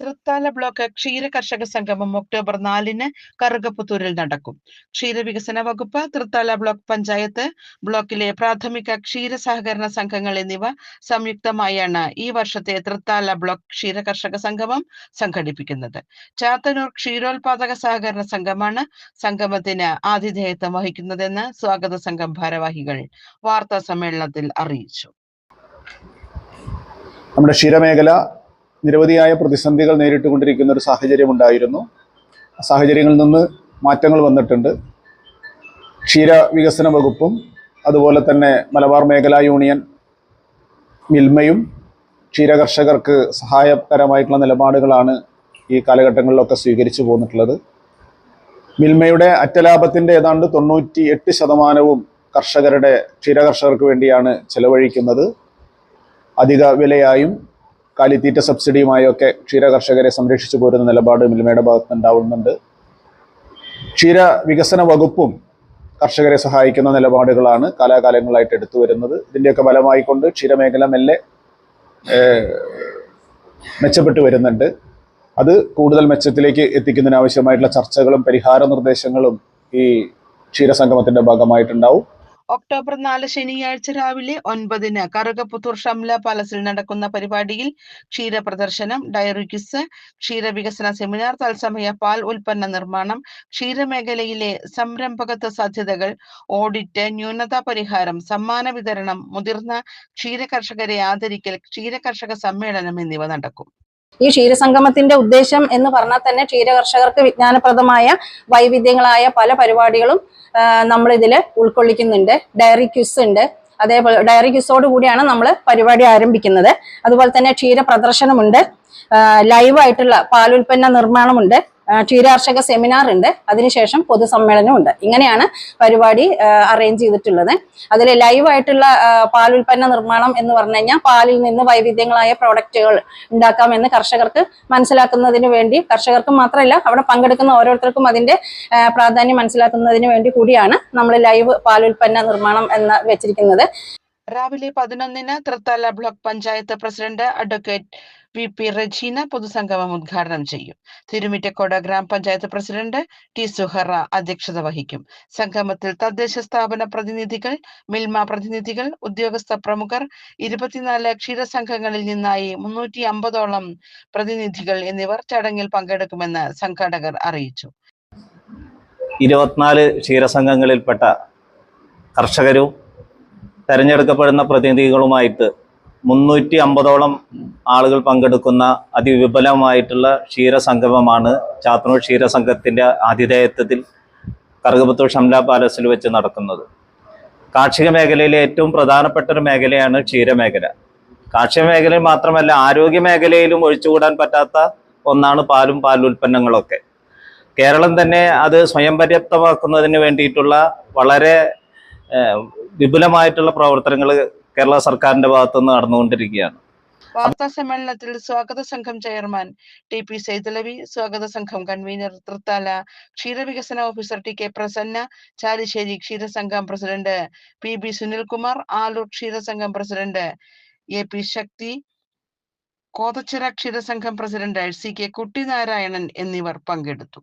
Thrithala block ക്ഷീര കർഷക സംഗമം ഒക്ടോബർ 4-ന് കറുകപ്പുത്തൂരിൽ നടക്കും. ക്ഷീരവികസന വകുപ്പ്, തൃത്താല ബ്ലോക്ക് പഞ്ചായത്ത്, ബ്ലോക്കിലെ പ്രാഥമിക ക്ഷീര സഹകരണ സംഘങ്ങൾ എന്നിവ സംയുക്തമായാണ് ഈ വർഷത്തെ തൃത്താല ബ്ലോക്ക് ക്ഷീര കർഷക സംഗമം സംഘടിപ്പിക്കുന്നത്. ചാത്തന്നൂർ ക്ഷീരോത്പാദക സഹകരണ സംഘമാണ് സംഗമത്തിന് ആതിഥേയത്വം വഹിക്കുന്നതെന്ന് സ്വാഗത സംഘം ഭാരവാഹികൾ വാർത്താ സമ്മേളനത്തിൽ അറിയിച്ചു. നമ്മുടെ ക്ഷീരമേഖല നിരവധിയായ പ്രതിസന്ധികൾ നേരിട്ടുകൊണ്ടിരിക്കുന്ന ഒരു സാഹചര്യം ഉണ്ടായിരുന്നു. സാഹചര്യങ്ങളിൽ നിന്ന് മാറ്റങ്ങൾ വന്നിട്ടുണ്ട്. ക്ഷീര വികസന വകുപ്പും അതുപോലെ തന്നെ മലബാർ മേഖലാ യൂണിയൻ, മിൽമയും ക്ഷീരകർഷകർക്ക് സഹായകരമായിട്ടുള്ള നിലപാടുകളാണ് ഈ കാലഘട്ടങ്ങളിലൊക്കെ സ്വീകരിച്ചു പോന്നിട്ടുള്ളത്. മിൽമയുടെ അറ്റലാഭത്തിൻ്റെ ഏതാണ്ട് 98% ക്ഷീരകർഷകർക്ക് വേണ്ടിയാണ് ചെലവഴിക്കുന്നത്. അധിക വിലയായും കാലിത്തീറ്റ സബ്സിഡിയുമായും ഒക്കെ ക്ഷീരകർഷകരെ സംരക്ഷിച്ചു പോരുന്ന നിലപാട് മിൽമയുടെ ഭാഗത്ത് ഉണ്ടാവുന്നുണ്ട്. ക്ഷീര വികസന വകുപ്പും കർഷകരെ സഹായിക്കുന്ന നിലപാടുകളാണ് കാലാകാലങ്ങളായിട്ട് എടുത്തു വരുന്നത്. ഇതിൻ്റെയൊക്കെ ഫലമായിക്കൊണ്ട് ക്ഷീരമേഖല മെല്ലെ മെച്ചപ്പെട്ടു വരുന്നുണ്ട്. അത് കൂടുതൽ മെച്ചത്തിലേക്ക് എത്തിക്കുന്നതിനാവശ്യമായിട്ടുള്ള ചർച്ചകളും പരിഹാര നിർദ്ദേശങ്ങളും ഈ ക്ഷീരസംഗമത്തിന്റെ ഭാഗമായിട്ടുണ്ടാവും. ഒക്ടോബർ 4 ശനിയാഴ്ച രാവിലെ 9-ന് കറുകപ്പുത്തൂർ ഷംല പാലസിൽ നടക്കുന്ന പരിപാടിയിൽ ക്ഷീര പ്രദർശനം, ഡയറി ക്വിസ്, ക്ഷീരവികസന സെമിനാർ, തത്സമയ പാൽ ഉൽപ്പന്ന നിർമ്മാണം, ക്ഷീരമേഖലയിലെ സംരംഭകത്വ സാധ്യതകൾ, ഓഡിറ്റ്, ന്യൂനതാ പരിഹാരം, സമ്മാന വിതരണം, മുതിർന്ന ക്ഷീര കർഷകരെ ആദരിക്കൽ, ക്ഷീര കർഷക സമ്മേളനം എന്നിവ നടക്കും. ഈ ക്ഷീരസംഗമത്തിന്റെ ഉദ്ദേശം എന്ന് പറഞ്ഞാൽ തന്നെ ക്ഷീരകർഷകർക്ക് വിജ്ഞാനപ്രദമായ വൈവിധ്യങ്ങളായ പല പരിപാടികളും നമ്മൾ ഇതിൽ ഉൾക്കൊള്ളിക്കുന്നുണ്ട്. ഡയറി ക്വിസ് ഉണ്ട്. അതേപോലെ ഡയറി ക്വിസോട് കൂടിയാണ് നമ്മൾ പരിപാടി ആരംഭിക്കുന്നത്. അതുപോലെ തന്നെ ക്ഷീര പ്രദർശനമുണ്ട്, ലൈവായിട്ടുള്ള പാലുൽപ്പന്ന നിർമ്മാണമുണ്ട്, ക്ഷീരകർഷക സെമിനാർ ഉണ്ട്, അതിനുശേഷം പൊതുസമ്മേളനം ഉണ്ട്. ഇങ്ങനെയാണ് പരിപാടി അറേഞ്ച് ചെയ്തിട്ടുള്ളത്. അതിൽ ലൈവായിട്ടുള്ള പാലുൽപ്പന്ന നിർമ്മാണം എന്ന് പറഞ്ഞു കഴിഞ്ഞാൽ പാലിൽ നിന്ന് വൈവിധ്യങ്ങളായ പ്രോഡക്റ്റുകൾ ഉണ്ടാക്കാമെന്ന് കർഷകർക്ക് മനസ്സിലാക്കുന്നതിന് വേണ്ടി, കർഷകർക്ക് മാത്രമല്ല അവിടെ പങ്കെടുക്കുന്ന ഓരോരുത്തർക്കും അതിന്റെ പ്രാധാന്യം മനസ്സിലാക്കുന്നതിന് വേണ്ടി കൂടിയാണ് നമ്മൾ ലൈവ് പാലുൽപ്പന്ന നിർമ്മാണം എന്ന് വെച്ചിരിക്കുന്നത്. രാവിലെ 11-ന് Thrithala block panchayat president advocate VP Rajeena പൊതുസംഗമം ഉദ്ഘാടനം ചെയ്യും. തിരുമിറ്റക്കോട് ഗ്രാമപഞ്ചായത്ത് പ്രസിഡന്റ് T സുഹറ അധ്യക്ഷത വഹിക്കും. സംഗമത്തിൽ തദ്ദേശ സ്ഥാപന പ്രതിനിധികൾ, മിൽമ പ്രതിനിധികൾ, ഉദ്യോഗസ്ഥ പ്രമുഖർ, 24 ക്ഷീരസംഘങ്ങളിൽ നിന്നായി 350ഓളം പ്രതിനിധികൾ എന്നിവർ ചടങ്ങിൽ പങ്കെടുക്കുമെന്ന് സംഘാടകർ അറിയിച്ചു. 24 ക്ഷീരസംഘങ്ങളിൽപ്പെട്ട കർഷകരും തെരഞ്ഞെടുക്കപ്പെടുന്ന പ്രതിനിധികളുമായിട്ട് 350ഓളം ആളുകൾ പങ്കെടുക്കുന്ന അതിവിപുലമായിട്ടുള്ള ക്ഷീരസംഗമമാണ് ചാത്തന്നൂർ ക്ഷീരസംഘത്തിൻ്റെ ആതിഥേയത്വത്തിൽ കറുകപ്പുത്തൂർ ഷംല പാലസിൽ വെച്ച് നടക്കുന്നത്. കാർഷിക മേഖലയിലെ ഏറ്റവും പ്രധാനപ്പെട്ട ഒരു മേഖലയാണ് ക്ഷീരമേഖല. കാർഷിക മേഖലയിൽ മാത്രമല്ല, ആരോഗ്യ മേഖലയിലും ഒഴിച്ചുകൂടാൻ പറ്റാത്ത ഒന്നാണ് പാലും പാലുൽപ്പന്നങ്ങളൊക്കെ. കേരളം തന്നെ അത് സ്വയം പര്യാപ്തമാക്കുന്നതിന് വേണ്ടിയിട്ടുള്ള വളരെ വിപുലമായിട്ടുള്ള പ്രവർത്തനങ്ങൾ കേരള സർക്കാരിന്റെ ഭാഗത്തുനിന്ന് നടന്നുകൊണ്ടിരിക്കുകയാണ്. വാർത്താ സമ്മേളനത്തിൽ സ്വാഗത സംഘം ചെയർമാൻ TP സൈദലവി, സ്വാഗത സംഘം കൺവീനർ തൃത്താല ക്ഷീരവികസന ഓഫീസർ TK പ്രസന്ന, ചാലിശ്ശേരി ക്ഷീരസംഘം പ്രസിഡന്റ് PB സുനിൽകുമാർ, ആലൂർ ക്ഷീരസംഘം പ്രസിഡന്റ് AP ശക്തി, കോതച്ചിറ ക്ഷീരസംഘം പ്രസിഡന്റ് CK കുട്ടിനാരായണൻ എന്നിവർ പങ്കെടുത്തു.